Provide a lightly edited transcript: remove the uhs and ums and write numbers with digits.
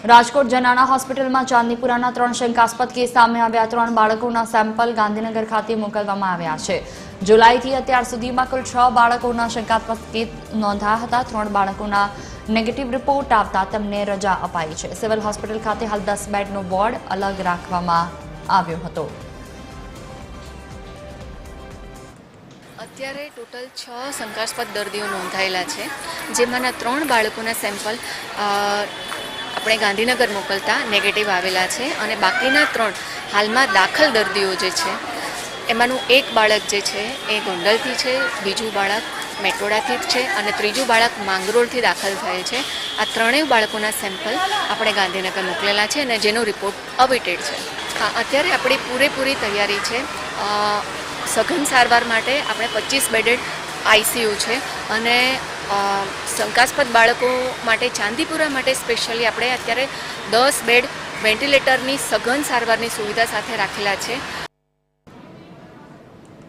રાજકોટ જનાણા હોસ્પિટલમાં ચાંદીપુરાના 3 શંકાસ્પદ કેસ સામે આવ્યા। 3 બાળકોના સેમ્પલ ગાંધીનગર ખાતે મોકલવામાં આવ્યા છે। જુલાઈથી અત્યાર સુધીમાં કુલ 6 બાળકોના શંકાસ્પદ કેસ નોંધાયા હતા। 3 બાળકોના નેગેટિવ રિપોર્ટ આવતા તેમને રજા અપાઈ છે। સિવિલ હોસ્પિટલ ખાતે હાલ 10 બેડનો વોર્ડ અલગ રાખવામાં આવ્યો હતો। અત્યારે ટોટલ 6 શંકાસ્પદ દર્દીઓ નોંધાયેલા છે, જેમાંના 3 બાળકોના સેમ્પલ આપણે ગાંધીનગર મોકલતા નેગેટિવ આવેલા છે અને બાકીના 3 હાલમાં દાખલ દર્દીઓ જે છે એમાંનું એક બાળક જે છે એ ગોંડલથી છે, બીજું બાળક મેટોડાથી જ છે અને ત્રીજું બાળક માંગરોળથી દાખલ થયેલ છે। આ 3 બાળકોના સેમ્પલ આપણે ગાંધીનગર મોકલેલા છે અને જેનો રિપોર્ટ અવેટેડ છે। અત્યારે આપણી પૂરેપૂરી તૈયારી છે। સઘન સારવાર માટે આપણે 25 બેડેડ આઈસીયુ છે અને શંકાસ્પદ બાળકો માટે ચાંદીપુરા માટે સ્પેશિયલી આપણે અત્યારે 10 બેડ વેન્ટિલેટરની સઘન સારવારની સુવિધા સાથે રાખેલા છે।